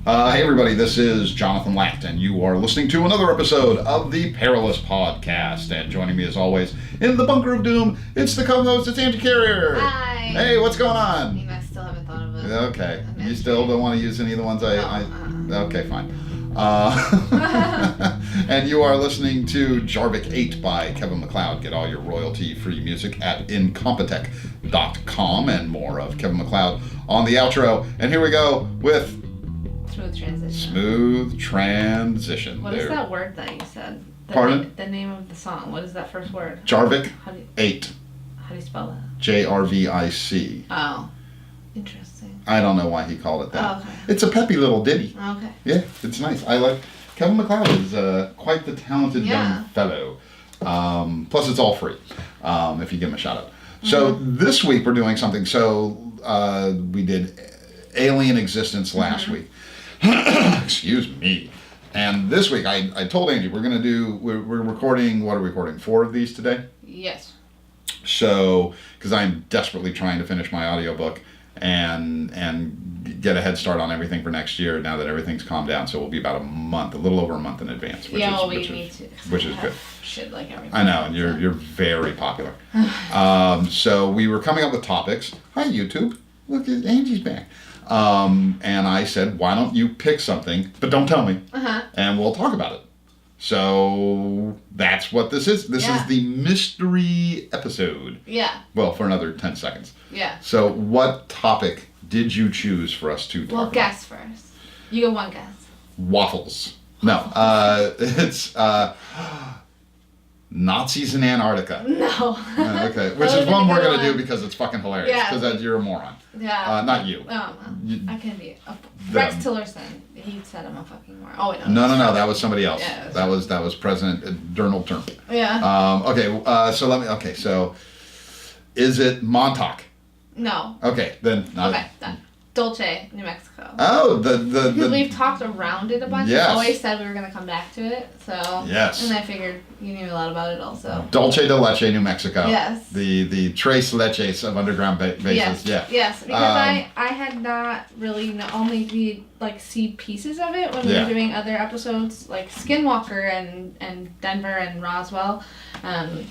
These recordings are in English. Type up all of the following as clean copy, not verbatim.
Hey everybody, this is Jonathan Latt, and you are listening to another episode of the Perilous Podcast. And joining me as always in the Bunker of Doom, it's the co-host, it's Angie Carrier. Hi. Hey, what's going I on? mean, I still haven't thought of it. Okay, you still don't want to use any of the ones Okay, fine. And you are listening to Jarvik 8 by Kevin MacLeod. Get all your royalty-free music at incompetech.com, and more of Kevin MacLeod on the outro. And here we go with Smooth transition. What there. is that word that you said? Pardon? The name of the song. What is that first word? Jarvik 8. How do you spell that? Jarvic. Oh, interesting. I don't know why he called it that. Oh, okay. It's a peppy little ditty. Okay. Yeah, it's nice. I like Kevin MacLeod is quite the talented young fellow. Plus, it's all free if you give him a shout out. So this week we're doing something. So we did Alien Existence last week. Excuse me. And this week I told Angie we're recording. What are we recording? 4 of these today. Yes. So, because I'm desperately trying to finish my audiobook and get a head start on everything for next year now that everything's calmed down. So we'll be about a little over a month in advance. Which is good. Shit like everything. I know, and you're very popular. So we were coming up with topics. Hi YouTube, look at Angie's back. And I said, why don't you pick something, but don't tell me, and we'll talk about it. So that's what this is. This is the mystery episode. Yeah. Well, for another 10 seconds. Yeah. So what topic did you choose for us to talk about? Well, guess first. You get one guess. Waffles. No, it's Nazis in Antarctica. No. Okay, which is one we're going to do because it's fucking hilarious. Because you're a moron. Yeah. Not you. I can be. Rex Tillerson. He said I'm a fucking moron. Oh, wait, no. That was somebody else. Yeah, that was President Donald Trump. Yeah. Okay. So is it Montauk? No. Okay, then. Okay, done. Dulce, New Mexico. Oh, Because we've talked around it a bunch. Yes. We always said we were going to come back to it. So. Yes. And I figured you knew a lot about it also. Dulce de Leche, New Mexico. Yes. The Tres Leches of underground bases. Yes. Yeah. Yes, because I had not really only see pieces of it when we were doing other episodes like Skinwalker and Denver and Roswell.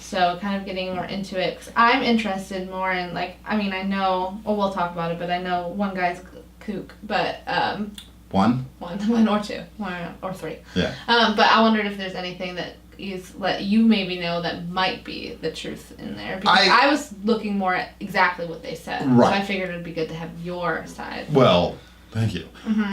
So kind of getting more into it. 'Cause I'm interested more in I know, we'll talk about it, but I know one guy's kook, but one or two, one or three. Yeah. But I wondered if there's anything that you maybe know that might be the truth in there, because I was looking more at exactly what they said. Right. So I figured it'd be good to have your side. Well, thank you.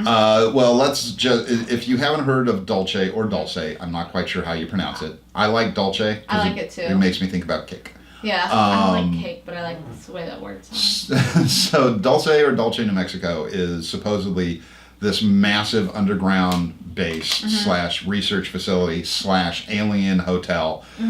Well, let's just, if you haven't heard of Dulce or Dulce, I'm not quite sure how you pronounce it. I like Dulce. I like it too. It makes me think about cake. Yeah, I don't like cake, but I like the way that word sounds. So Dulce or Dulce, New Mexico is supposedly this massive underground base / research facility / alien hotel /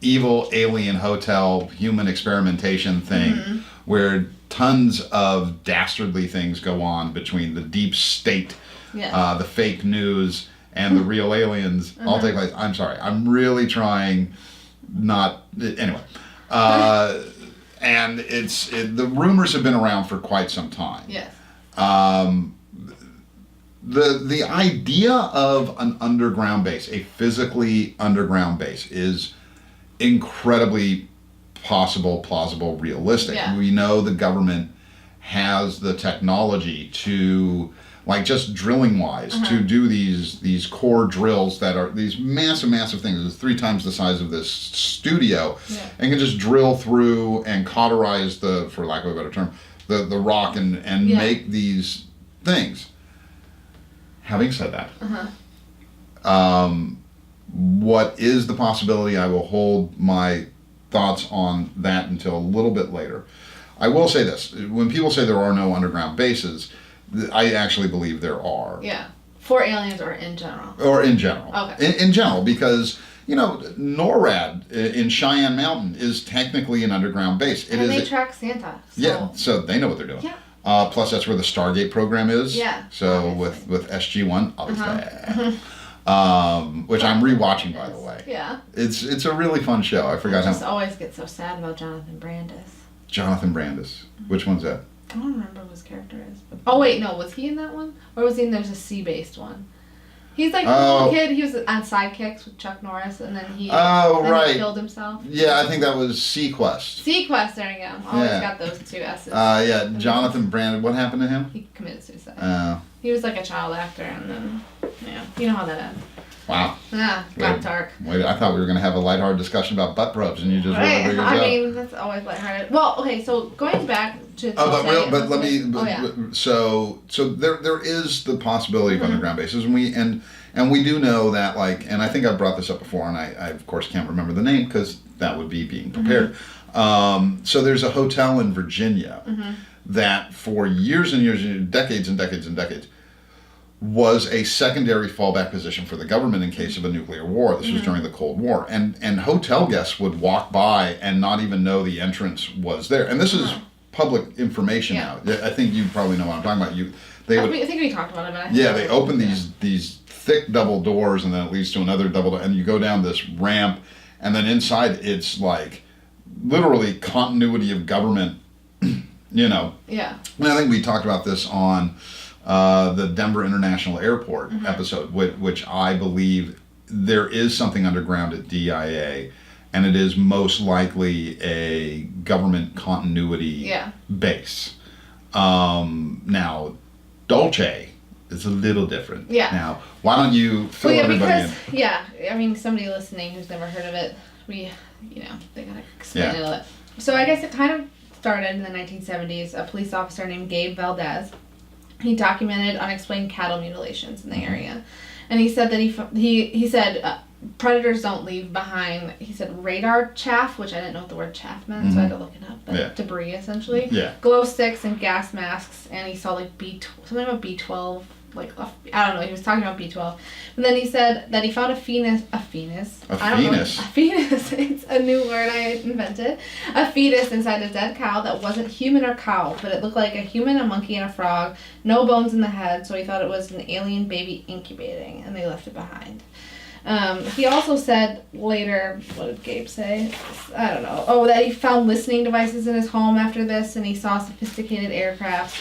evil alien hotel human experimentation thing where tons of dastardly things go on between the deep state, the fake news, and the real aliens all take place. I'm sorry, I'm really trying not... Anyway. And the rumors have been around for quite some time. Yes. The idea of an underground base, a physically underground base, is incredibly plausible, realistic. Yeah. We know the government has the technology to, just drilling wise, to do these core drills that are these massive things. It's 3 times the size of this studio, and can just drill through and cauterize for lack of a better term, the rock and make these things. Having said that, what is the possibility? I will hold my thoughts on that until a little bit later. I will say this: when people say there are no underground bases, I actually believe there are. Yeah, for aliens or in general. Okay. In general, because NORAD in Cheyenne Mountain is technically an underground base. They track Santa. So. Yeah, so they know what they're doing. Yeah. Plus, that's where the Stargate program is. Yeah. So with SG-1, I'll be there. Which I'm rewatching, by the way. Yeah. It's a really fun show. I forgot I just always get so sad about Jonathan Brandis. Jonathan Brandis. Which one's that? I don't remember what his character is. But, oh wait, no, was he in that one? Or was he in there's a sea-based one? He's like a little kid. He was on Sidekicks with Chuck Norris, and then he he killed himself. Yeah, I think that was Sequest. Sequest, there you go. Always got those two S's. Yeah, Jonathan Brandon. What happened to him? He committed suicide. He was like a child actor, and then you know how that ends. Wow. Yeah, got dark. Wait, I thought we were going to have a lighthearted discussion about butt rubs, and you just really I mean, that's always lighthearted. Well, okay, so going back to so there is the possibility of underground bases, and we do know that, like, and I think I brought this up before, and I of course can't remember the name because that would be being prepared. So there's a hotel in Virginia that for years and years, decades and decades and decades, was a secondary fallback position for the government in case of a nuclear war. This was during the Cold War. And hotel guests would walk by and not even know the entrance was there. And this is public information now. I think you probably know what I'm talking about. I think we talked about it. But they open these thick double doors, and then it leads to another double door, and you go down this ramp, and then inside it's like literally continuity of government, you know. Yeah. And I think we talked about this on the Denver International Airport episode, which I believe there is something underground at DIA, and it is most likely a government continuity base. Now, Dulce is a little different. Yeah. Now, why don't you fill everybody in? I mean, somebody listening who's never heard of it, they gotta explain it a little. So I guess it kind of started in the 1970s. A police officer named Gabe Valdez. He documented unexplained cattle mutilations in the area, and he said that he said predators don't leave behind. He said radar chaff, which I didn't know what the word chaff meant, so I had to look it up. But debris essentially. Yeah. Glow sticks and gas masks, and he saw like something about B12. Like I don't know. He was talking about B12, and then he said that he found a fetus. It's a new word I invented. A fetus inside a dead cow that wasn't human or cow, but it looked like a human, a monkey, and a frog. No bones in the head, so he thought it was an alien baby incubating, and they left it behind. He also said later, what did Gabe say? I don't know. Oh, that he found listening devices in his home after this, and he saw sophisticated aircraft.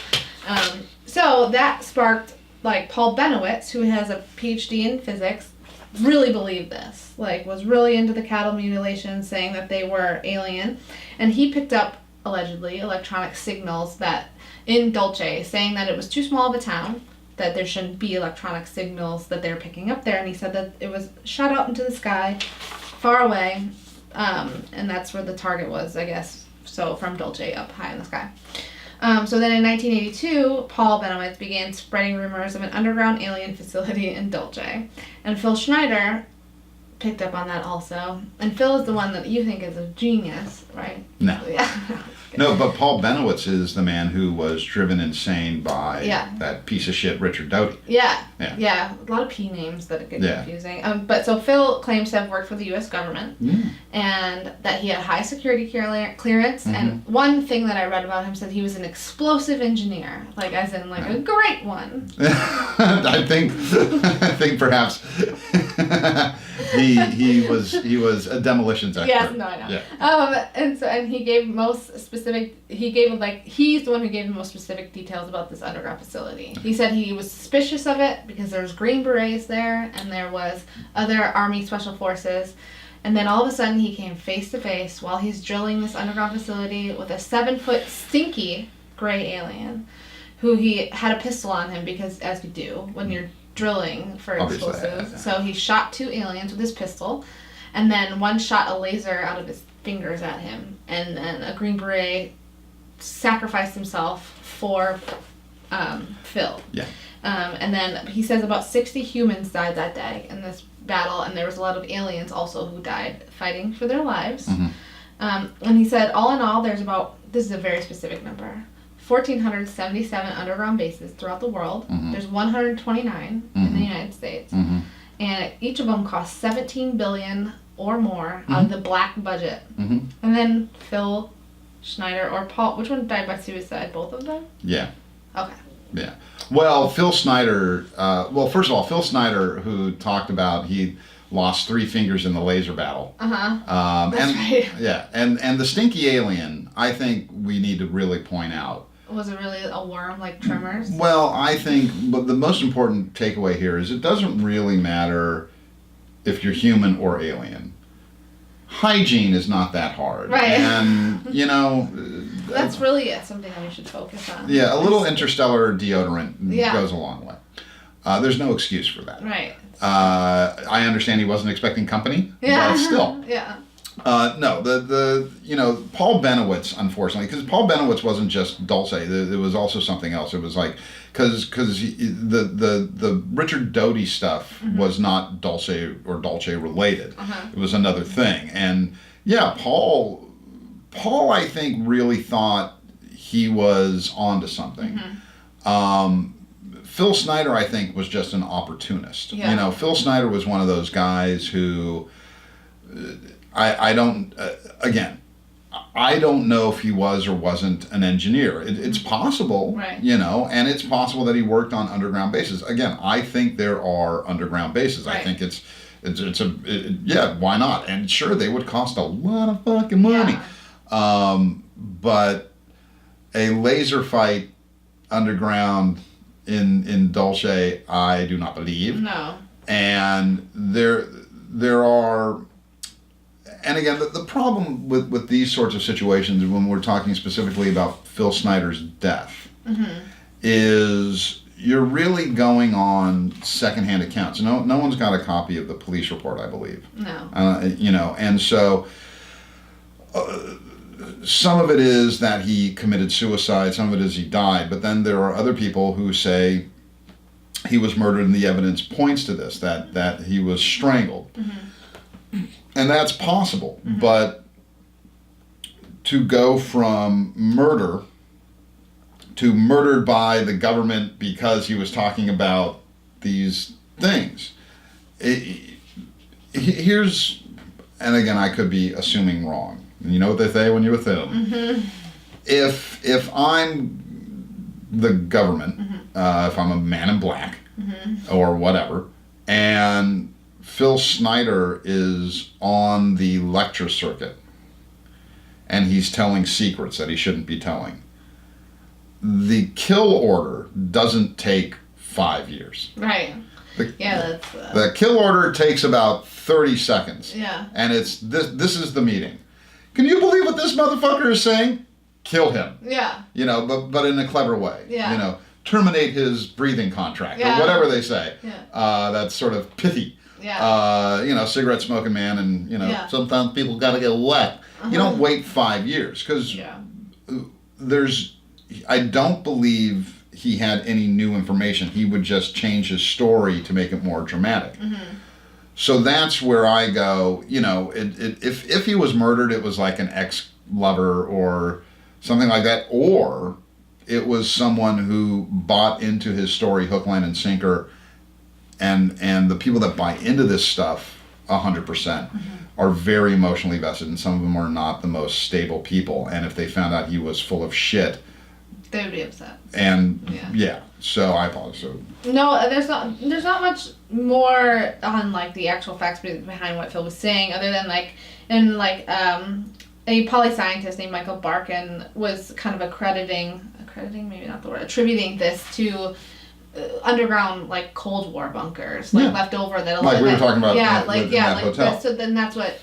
So that sparked. Like Paul Benowitz, who has a PhD in physics, really believed this. Like, was really into the cattle mutilations, saying that they were alien. And he picked up, allegedly, electronic signals that in Dulce, saying that it was too small of a town, that there shouldn't be electronic signals that they're picking up there. And he said that it was shot out into the sky, far away, and that's where the target was, I guess. So from Dulce up high in the sky. So then in 1982, Paul Benowitz began spreading rumors of an underground alien facility in Dulce. And Phil Schneider picked up on that also. And Phil is the one that you think is a genius, right? No. Yeah. No, but Paul Benowitz is the man who was driven insane by that piece of shit Richard Doty. Yeah. A lot of P names that get confusing. But so Phil claims to have worked for the U.S. government and that he had high security clearance. And one thing that I read about him said he was an explosive engineer, like as in like a great one. I think perhaps he was a demolitions expert. Yes, no, I know. Yeah. And he gave he's the one who gave the most specific details about this underground facility. He said he was suspicious of it because there was Green Berets there and there was other Army Special Forces. And then all of a sudden he came face to face while he's drilling this underground facility with a 7-foot stinky gray alien who he had a pistol on him because, as you do when you're drilling for explosives. So he shot 2 aliens with his pistol, and then one shot a laser out of his fingers at him, and then a Green Beret sacrificed himself for Phil. Yeah. And then he says about 60 humans died that day in this battle, and there was a lot of aliens also who died fighting for their lives. And he said, all in all, this is a very specific number, 1,477 underground bases throughout the world. There's 129 in the United States. And each of them costs $17 billion or more out of the black budget. And then Phil Schneider or Paul, which one died by suicide? Both of them? Yeah. Okay. Yeah. Well, Phil Schneider, first of all, Phil Schneider, who talked about he lost 3 fingers in the laser battle. That's right. Yeah. And the stinky alien, I think we need to really point out, Was it really a worm like Tremors? Well, I think, but the most important takeaway here is it doesn't really matter if you're human or alien. Hygiene is not that hard. Right. And, That's really something that we should focus on. Yeah, a little interstellar deodorant Yeah. goes a long way. There's no excuse for that. Right. I understand he wasn't expecting company, but still. Yeah. No, Paul Benowitz, unfortunately, because Paul Benowitz wasn't just Dulce. There was also something else. It was like, because the Richard Doty stuff was not Dulce or Dulce related. It was another thing. And yeah, Paul, I think, really thought he was onto something. Phil Schneider, I think, was just an opportunist. Yeah. Phil Schneider was one of those guys who... I don't know if he was or wasn't an engineer. It's possible, right. And it's possible that he worked on underground bases. Again, I think there are underground bases. Right. I think yeah, why not? And sure, they would cost a lot of fucking money. Yeah. But a laser fight underground in Dulce, I do not believe. No. And there are... And again, the problem with these sorts of situations, when we're talking specifically about Phil Schneider's death, is you're really going on secondhand accounts. No one's got a copy of the police report, I believe. No. And so some of it is that he committed suicide, some of it is he died, but then there are other people who say he was murdered, and the evidence points to this, that he was strangled. And that's possible, but to go from murder to murdered by the government because he was talking about these things, here's, and again, I could be assuming wrong. You know what they say when you assume. If I'm the government, if I'm a man in black or whatever, and Phil Schneider is on the lecture circuit and he's telling secrets that he shouldn't be telling, the kill order doesn't take 5 years. Right. The kill order takes about 30 seconds. Yeah. And it's this is the meeting. Can you believe what this motherfucker is saying? Kill him. Yeah. But in a clever way. Yeah. Terminate his breathing contract or whatever they say. Yeah. That's sort of pithy. Yeah. Cigarette smoking man, and sometimes people got to get wet. You don't wait 5 years because I don't believe he had any new information. He would just change his story to make it more dramatic. So that's where I go. If he was murdered, it was like an ex-lover or something like that, or it was someone who bought into his story hook, line, and sinker. And the people that buy into this stuff 100% are very emotionally vested, and some of them are not the most stable people. And if they found out he was full of shit, they would be upset. And so I apologize. So, no, there's not much more on like the actual facts behind what Phil was saying, other than a poli-scientist named Michael Barkun was kind of attributing this to underground underground Cold War bunkers left over that we were talking about hotel. So then that's what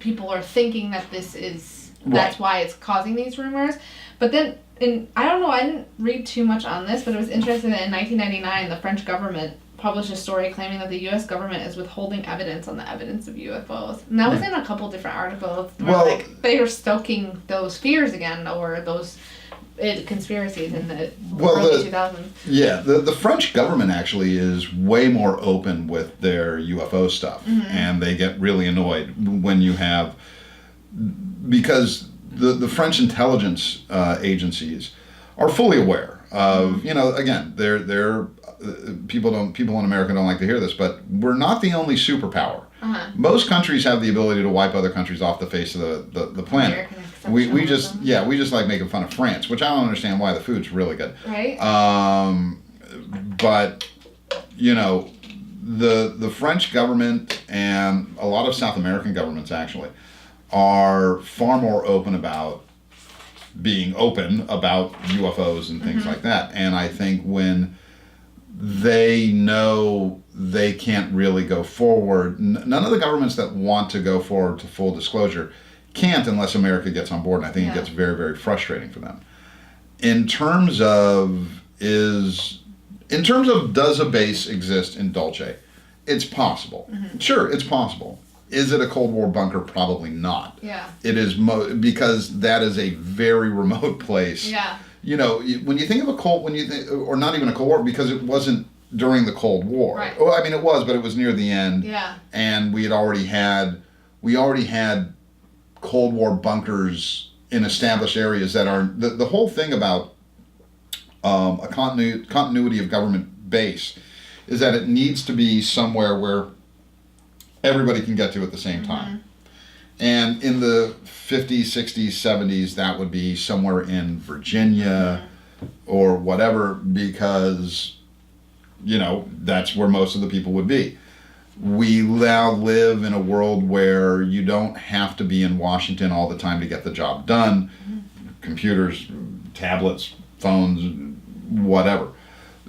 people are thinking that that's why it's causing these rumors. But then I don't know, I didn't read too much on this, but it was interesting that in 1999 the French government published a story claiming that the U.S. government is withholding evidence on the evidence of UFOs, and that was in a couple different articles where they were stoking those fears again over those conspiracies in the early 2000s. Yeah, the French government actually is way more open with their UFO stuff, and they get really annoyed when you have, because the French intelligence agencies are fully aware of, again, they're people in America don't like to hear this, but we're not the only superpower. Most countries have the ability to wipe other countries off the face of the planet. We just like making fun of France, which I don't understand why. The food's really good. Right. But the French government and a lot of South American governments actually are far more open about being open about UFOs and things like that. And I think when they know they can't really go forward, none of the governments that want to go forward to full disclosure can't unless America gets on board. And I think it gets very, very frustrating for them. In terms of does a base exist in Dulce? It's possible. Sure, it's possible. Is it a Cold War bunker? Probably not. Yeah. It is because that is a very remote place. Yeah. You know, when you think of or not even a Cold War, because it wasn't during the Cold War. Right. Well, I mean, it was, but it was near the end. Yeah. And we already had Cold War bunkers in established areas that are the whole thing about a continuity of government base is that it needs to be somewhere where everybody can get to at the same time. And in the 50s, 60s, 70s, that would be somewhere in Virginia or whatever, because, you know, that's where most of the people would be. We now live in a world where you don't have to be in Washington all the time to get the job done. Computers, tablets, phones, whatever.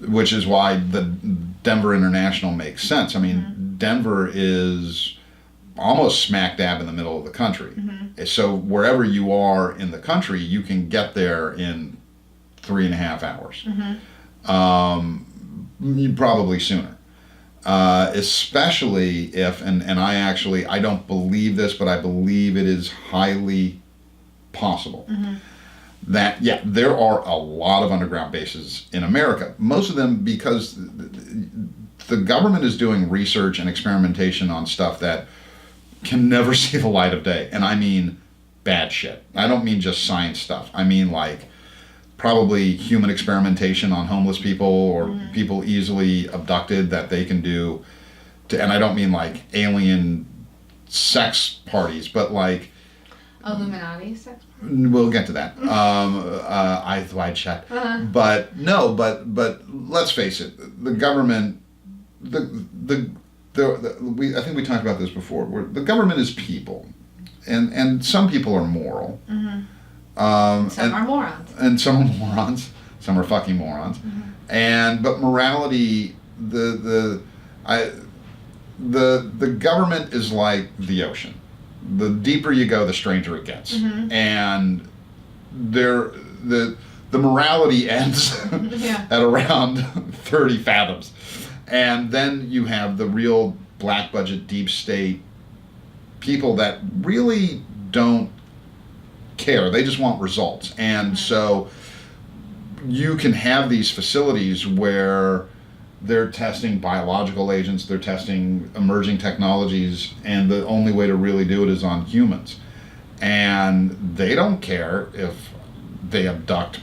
Which is why the Denver International makes sense. I mean, Denver is almost smack dab in the middle of the country. So wherever you are in the country, you can get there in 3.5 hours. Probably sooner. Especially if, and I don't believe this, but I believe it is highly possible that, there are a lot of underground bases in America. Most of them because the government is doing research and experimentation on stuff that can never see the light of day. And I mean bad shit. I don't mean just science stuff. I mean like probably human experimentation on homeless people or people easily abducted that they can do and I don't mean like alien sex parties, but like Illuminati sex parties? We'll get to that. Eyes wide shut. But no, but let's face it, the government I think we talked about this before, where the government is people. And some people are moral. Some are morons. And some are morons. Some are fucking morons. But morality, the government is like the ocean. The deeper you go, the stranger it gets. And the morality ends at around 30 fathoms. And then you have the real black budget, deep state people that really don't care. They just want results. And so you can have these facilities where they're testing biological agents, they're testing emerging technologies, and the only way to really do it is on humans. And they don't care if they abduct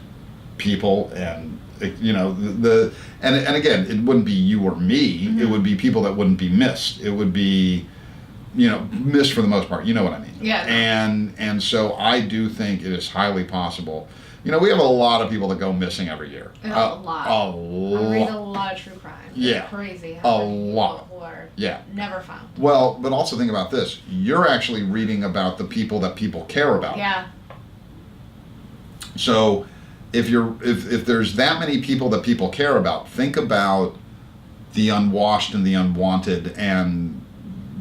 people and, you know, and again, it wouldn't be you or me, it would be people that wouldn't be missed. It would be, you know, missed for the most part, you know what I mean? Yeah. And so I do think it is highly possible. You know, we have a lot of people that go missing every year. A lot. I read a lot of true crime. It's crazy how many people who are never found. Well, but also think about this. You're actually reading about the people that people care about. Yeah. So if there's that many people that people care about, think about the unwashed and the unwanted and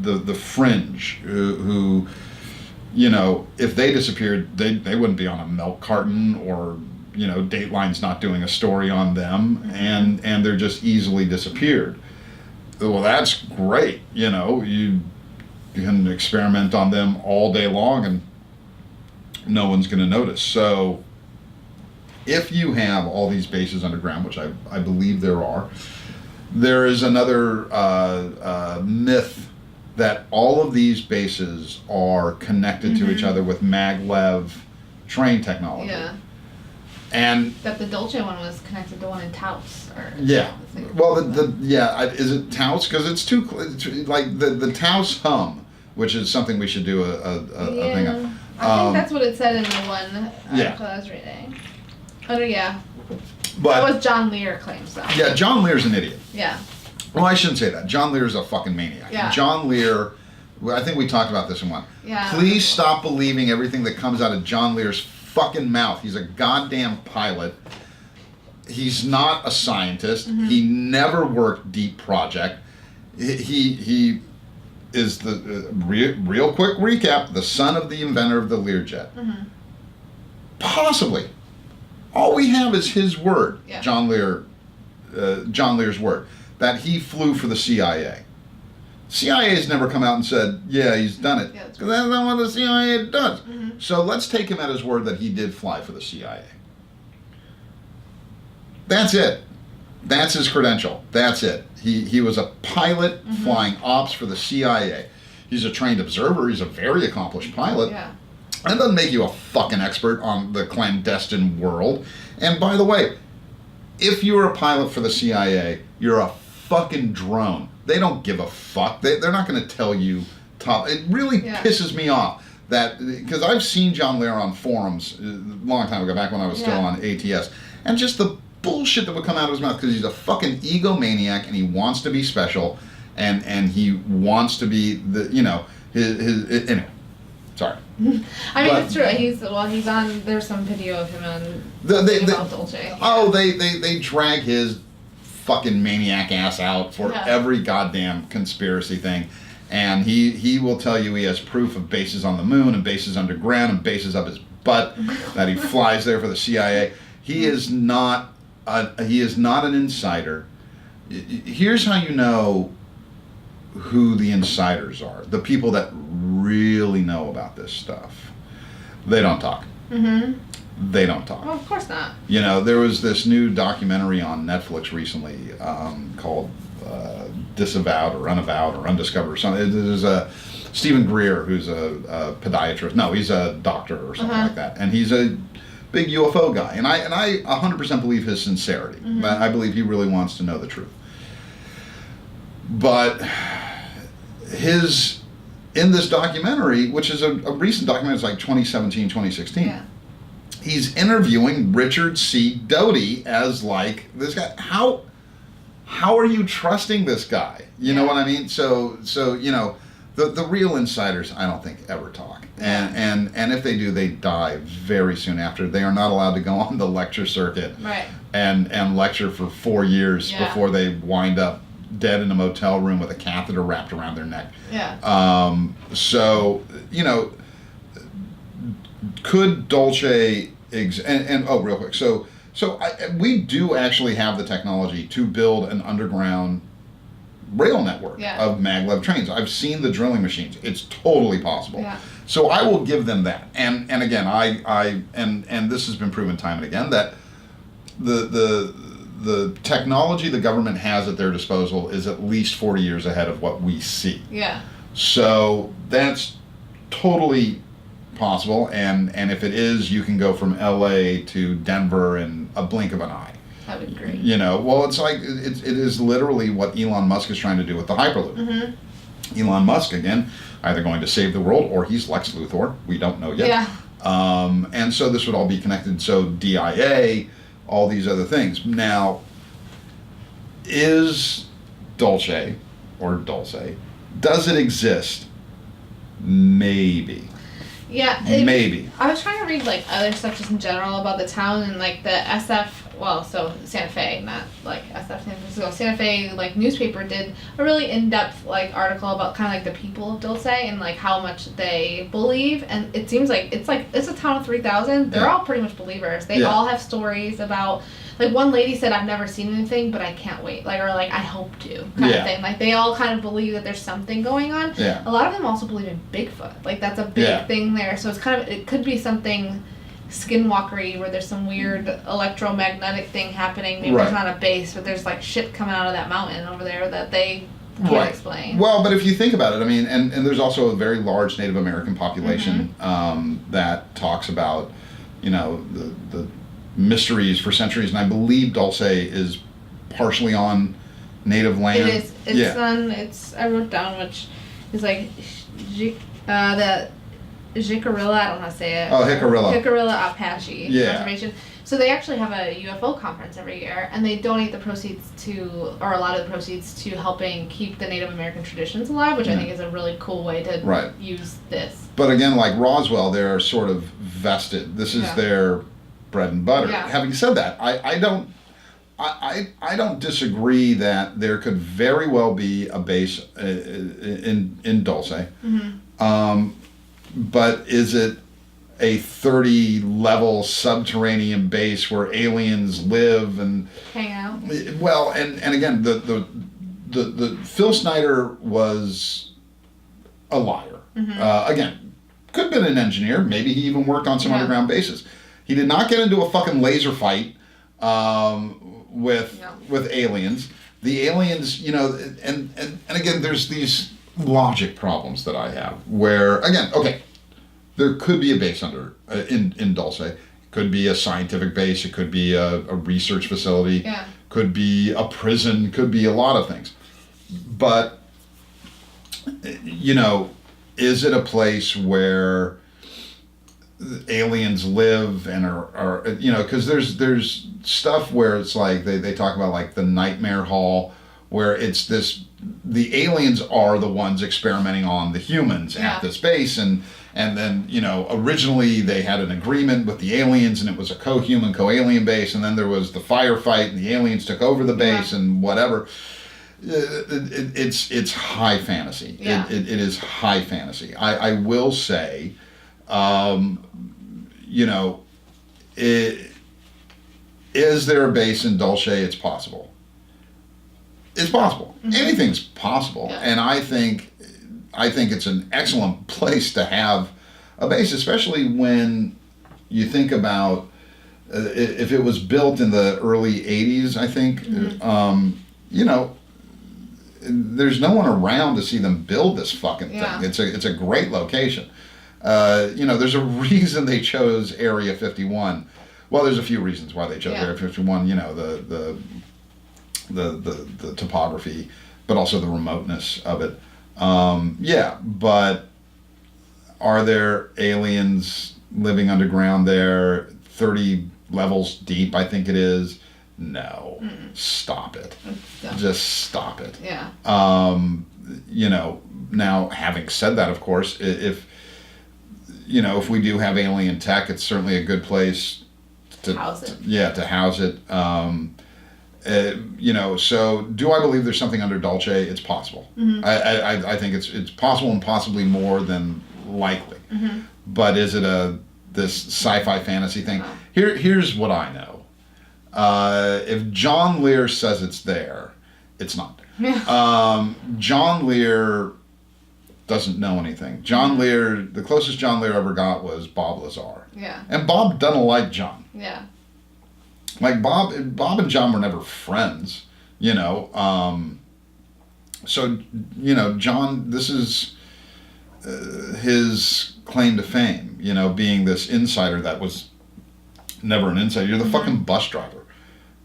the fringe who you know, if they disappeared, they wouldn't be on a milk carton, or, you know, Dateline's not doing a story on them, and they're just easily disappeared. Well, that's great. You know, you can experiment on them all day long and no one's going to notice. So if you have all these bases underground, which I believe there is another myth that all of these bases are connected to each other with maglev train technology. Yeah. And that the Dulce one was connected to one in Taos. Well, is it Taos? Because it's too like the Taos hum, which is something we should do a thing on. I think that's what it said in the one article I was reading. Oh yeah. But that was John Lear claims though. Yeah, John Lear's an idiot. Yeah. Well, I shouldn't say that. John Lear's a fucking maniac. Yeah. John Lear, I think we talked about this in one. Yeah. Please stop believing everything that comes out of John Lear's fucking mouth. He's a goddamn pilot. He's not a scientist. He never worked deep project. He is the real quick recap, the son of the inventor of the Learjet. Possibly. All we have is his word, John Lear's word, that he flew for the CIA. CIA has never come out and said, yeah, he's done it. Because that's not what the CIA does. So let's take him at his word that he did fly for the CIA. That's it. That's his credential. That's it. He was a pilot flying ops for the CIA. He's a trained observer. He's a very accomplished pilot. That doesn't make you a fucking expert on the clandestine world. And by the way, if you're a pilot for the CIA, you're a fucking drone. They don't give a fuck. They're not going to tell you top. It really pisses me off that, because I've seen John Lear on forums a long time ago, back when I was still on ATS, and just the bullshit that would come out of his mouth, because he's a fucking egomaniac and he wants to be special, and he wants to be the, you know, his anyway. Sorry. I mean, it's true. He's on. There's some video of him on about Dulce. Oh, they drag his fucking maniac ass out for every goddamn conspiracy thing, and he will tell you he has proof of bases on the moon and bases underground and bases up his butt that he flies there for the CIA. He is not an insider. Here's how you know who the insiders are. The people that really know about this stuff. They don't talk. They don't talk. Well, of course not. You know, there was this new documentary on Netflix recently called Disavowed or Unavowed or Undiscovered or something. There's a Stephen Greer, who's a podiatrist. No, he's a doctor or something like that. And he's a big UFO guy. And I 100% believe his sincerity. I believe he really wants to know the truth. But in this documentary, which is a recent documentary, it's like 2017, 2016, he's interviewing Richard C. Doty as like this guy. How are you trusting this guy? You know what I mean? So you know, the real insiders, I don't think ever talk. And if they do, they die very soon after. They are not allowed to go on the lecture circuit and lecture for 4 years before they wind up dead in a motel room with a catheter wrapped around their neck. So, you know, could Dulce real quick. So we do actually have the technology to build an underground rail network of maglev trains. I've seen the drilling machines. It's totally possible. So I will give them that. And again, and this has been proven time and again that the technology the government has at their disposal is at least 40 years ahead of what we see. So that's totally possible, and if it is, you can go from LA to Denver in a blink of an eye. That would be great. You know, well, it's like it is literally what Elon Musk is trying to do with the Hyperloop. Elon Musk, again, either going to save the world or he's Lex Luthor. We don't know yet. And so this would all be connected. So DIA, all these other things. Now, is Dulce, does it exist? Maybe. Maybe. I was trying to read like other stuff just in general about the town and like the SF, so Santa Fe, not like SF San Francisco. Santa Fe like newspaper did a really in-depth like article about kind of like the people of Dulce and like how much they believe, and it seems like it's a town of 3,000. They're all pretty much believers. They all have stories about, like one lady said, I've never seen anything, but I can't wait. Like, or like, I hope to, kind of thing. Like, they all kind of believe that there's something going on. A lot of them also believe in Bigfoot. Like, that's a big thing there. So it's kind of, it could be something skinwalkery where there's some weird electromagnetic thing happening. Maybe there's not a base, but there's like shit coming out of that mountain over there that they can't explain. Well, but if you think about it, I mean, and there's also a very large Native American population that talks about, you know, the mysteries for centuries, and I believe Dulce is partially on native land. It is. It's on. I wrote down which is like the Jicarilla. I don't know how to say it. Oh, Jicarilla. Jicarilla Apache Reservation. So So they actually have a UFO conference every year, and they donate the proceeds or a lot of the proceeds to helping keep the Native American traditions alive, which I think is a really cool way to use this. But again, like Roswell, they're sort of vested. This is their bread and butter. Yeah. Having said that, I don't disagree that there could very well be a base in Dulce. But is it a 30-level subterranean base where aliens live and hang out? Well, and again, the Phil Schneider was a liar. Again, could have been an engineer. Maybe he even worked on some underground bases. He did not get into a fucking laser fight with aliens. The aliens, you know, and again, there's these logic problems that I have where, again, okay, there could be a base in Dulce. It could be a scientific base. It could be a research facility. Yeah. Could be a prison. Could be a lot of things. But, you know, is it a place where aliens live and are you know, because there's stuff where it's like they talk about like the Nightmare Hall, where it's the aliens are the ones experimenting on the humans at this base, and then, you know, originally they had an agreement with the aliens and it was a co-human, co-alien base, and then there was the firefight and the aliens took over the base and whatever. It's high fantasy. Yeah. It is high fantasy. I will say, you know, is there a base in Dulce? It's possible. It's possible. Anything's possible. And I think it's an excellent place to have a base, especially when you think about if it was built in the early 80s, I think, you know, there's no one around to see them build this fucking thing. It's a great location. You know, there's a reason they chose Area 51. Well, there's a few reasons why they chose Area 51. You know, the topography, but also the remoteness of it. But are there aliens living underground there, 30 levels deep, I think it is? No. Stop it. Just stop it. Yeah. You know, now having said that, of course, if you know, if we do have alien tech, it's certainly a good place to house it. To house it. You know, so do I believe there's something under Dulce? It's possible. I think it's possible, and possibly more than likely. But is it this sci-fi fantasy thing? No. Here's what I know. If John Lear says it's there, it's not there. John Lear doesn't know anything. John Lear, the closest John Lear ever got was Bob Lazar. Yeah. And Bob doesn't like John. Yeah. Like Bob and John were never friends, you know. So, you know, John, this is his claim to fame, you know, being this insider that was never an insider. You're the fucking bus driver,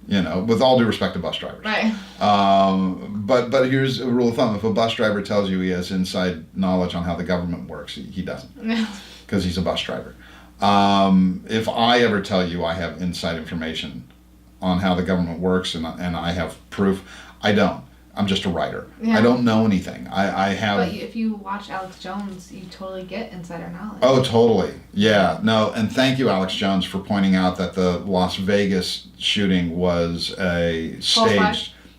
you know, with all due respect to bus drivers. Right. But here's a rule of thumb. If a bus driver tells you he has inside knowledge on how the government works, he doesn't. Because he's a bus driver. If I ever tell you I have inside information on how the government works and I have proof, I don't. I'm just a writer. I don't know anything. I have. But if you watch Alex Jones, you totally get insider knowledge. Oh, totally. Yeah. No, and thank you, Alex Jones, for pointing out that the Las Vegas shooting was a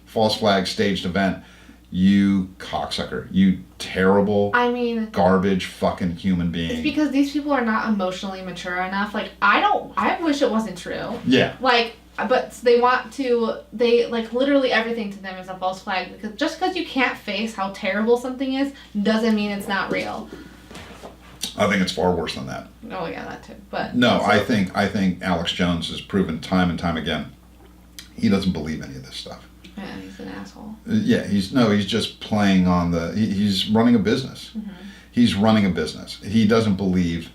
false flag staged event. You cocksucker. You terrible, garbage fucking human being. It's because these people are not emotionally mature enough. Like, I wish it wasn't true. Yeah. Like, but they literally everything to them is a false flag, because just because you can't face how terrible something is doesn't mean it's not real. I think it's far worse than that. Oh yeah, that too. But no, I think Alex Jones has proven time and time again he doesn't believe any of this stuff. Yeah, he's an asshole. Yeah, he's just playing on he's running a business. He's running a business. He doesn't believe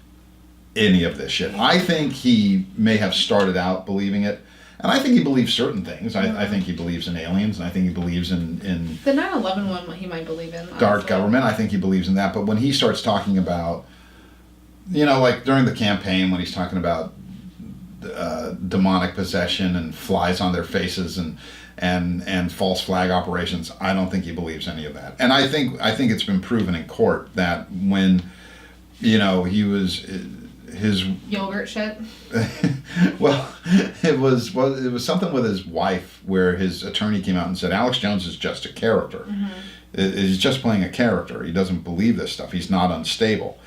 any of this shit. I think he may have started out believing it, and I think he believes certain things. I think he believes in aliens, and I think he believes in the 9/11 one he might believe in. Honestly. Dark government. I think he believes in that. But when he starts talking about, you know, like during the campaign when he's talking about demonic possession and flies on their faces and false flag operations. I don't think he believes any of that. And I think it's been proven in court that when, he was his yogurt shit. well, it was something with his wife where his attorney came out and said Alex Jones is just a character. Mm-hmm. He's just playing a character. He doesn't believe this stuff. He's not unstable.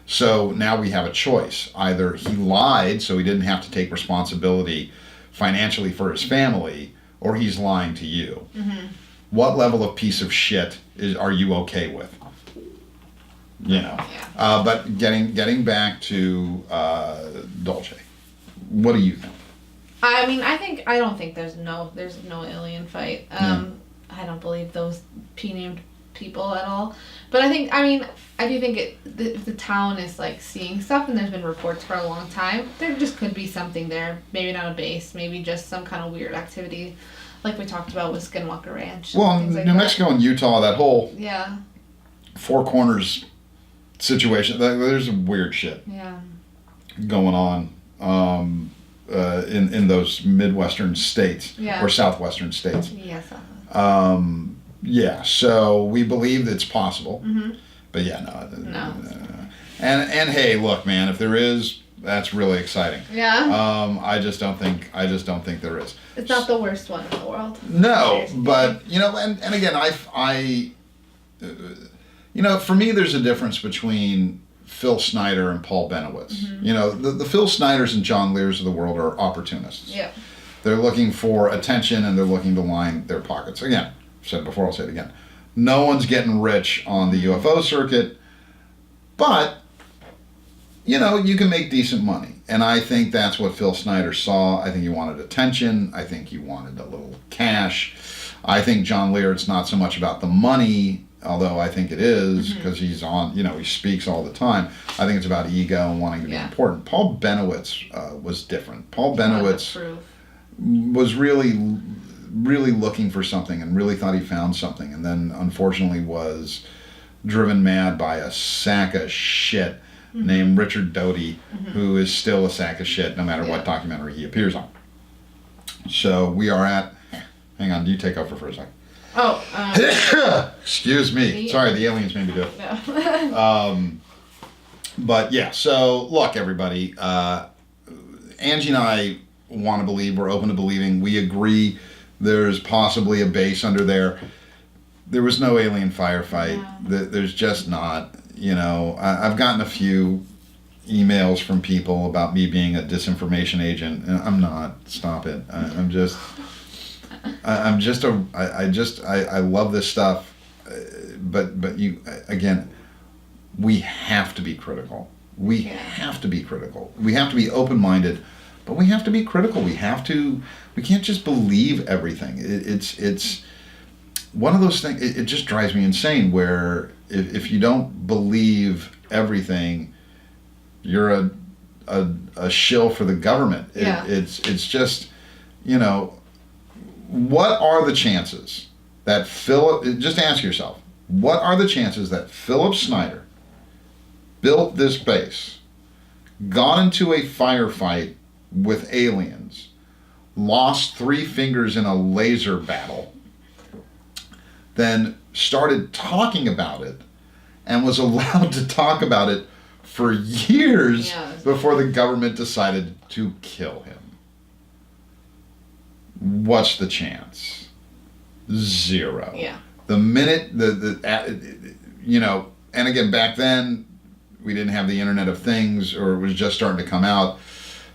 So now we have a choice. Either he lied so he didn't have to take responsibility financially for his family, or he's lying to you. Mm-hmm. What level of piece of shit are you okay with? Yeah. But getting back to Dulce, what do you think? I don't think there's no alien fight. I don't believe those P-named people at all. But I do think the town is like seeing stuff, and there's been reports for a long time. There just could be something there. Maybe not a base. Maybe just some kind of weird activity, like we talked about with Skinwalker Ranch. Well, New Mexico and Utah, that whole Four Corners situation. There's some weird shit going on in those Midwestern states or Southwestern states. So we believe it's possible. Mm-hmm. But no. And hey, look, man, if there is, that's really exciting. Yeah. I just don't think there is. It's not the worst one in the world. No, but and again, for me, there's a difference between Phil Schneider and Paul Benowitz. Mm-hmm. The Phil Snyders and John Lears of the world are opportunists. Yeah. They're looking for attention and they're looking to line their pockets. Again, I've said it before, I'll say it again. No one's getting rich on the UFO circuit, but, you can make decent money. And I think that's what Phil Schneider saw. I think he wanted attention. I think he wanted a little cash. I think John Lear, it's not so much about the money, although I think it is, because he's on, he speaks all the time. I think it's about ego and wanting to be important. Paul Benowitz was different. Paul Benowitz was really looking for something and really thought he found something, and then unfortunately was driven mad by a sack of shit named Richard Doty, who is still a sack of shit no matter what documentary he appears on. So we are at, hang on, you take over for a second. Excuse me. Sorry, the aliens made me do it. No. But yeah, so look, everybody, Angie and I want to believe, we're open to believing, we agree there's possibly a base under there. There was no alien firefight. No. There's just not. I've gotten a few emails from people about me being a disinformation agent, and I'm not. Stop it. I love this stuff, but again, we have to be critical. We have to be critical. We have to be open-minded, but we have to be critical. We can't just believe everything. It's one of those things. It just drives me insane. Where if you don't believe everything, you're a shill for the government. It's just, what are the chances that just ask yourself, what are the chances that Philip Schneider built this base, got into a firefight with aliens, lost 3 fingers in a laser battle, then started talking about it and was allowed to talk about it for years before the government decided to kill him? What's the chance? 0. Yeah. The minute and again, back then we didn't have the Internet of Things, or it was just starting to come out.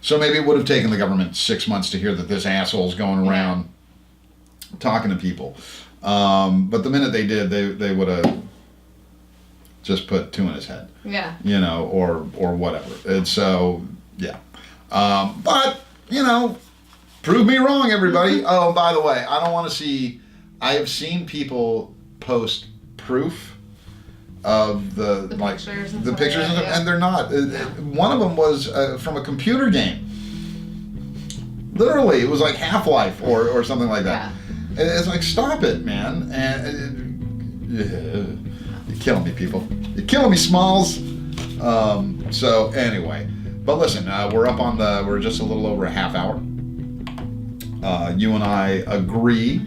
So maybe it would have taken the government 6 months to hear that this asshole's going around talking to people. But the minute they did, they would have just put 2 in his head. Yeah. Or whatever. And so, but, prove me wrong, everybody. Oh, by the way, I have seen people post proof of the pictures and they're not. One of them was from a computer game. Literally, it was like Half-Life or something like that. Yeah. It's like, stop it, man. You're killing me, people. You're killing me, Smalls. So anyway, But listen, we're just a little over a half hour. You and I agree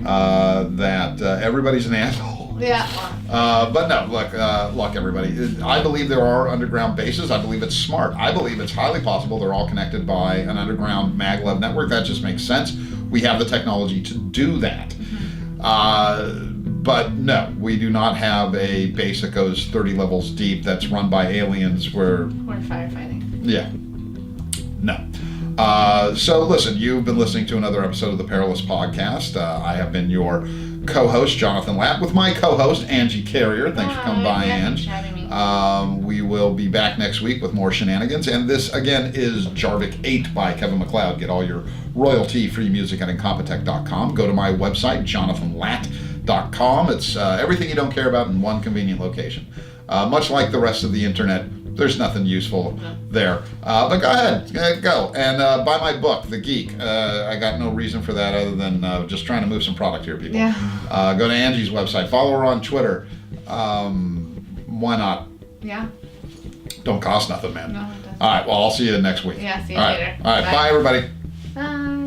that everybody's an asshole. Yeah. But no, look, everybody. I believe there are underground bases. I believe it's smart. I believe it's highly possible they're all connected by an underground maglev network. That just makes sense. We have the technology to do that. But no, we do not have a base that goes 30 levels deep that's run by aliens where... Or firefighting. Yeah. No. So listen, you've been listening to another episode of the Perilous Podcast. I have been your co-host, Jonathan Latt, with my co-host, Angie Carrier. Thanks for coming by, Ange. We will be back next week with more shenanigans. And this, again, is Jarvik 8 by Kevin MacLeod. Get all your royalty-free music at Incompetech.com. Go to my website, jonathanlatt.com. It's everything you don't care about in one convenient location. Much like the rest of the internet, there's nothing useful there. But go ahead, go. And buy my book, The Geek. I got no reason for that other than just trying to move some product here, people. Yeah. Go to Angie's website. Follow her on Twitter. Why not? Yeah. Don't cost nothing, man. No, it doesn't. All right, well, I'll see you next week. Yeah, see you later. All right, bye everybody. Bye.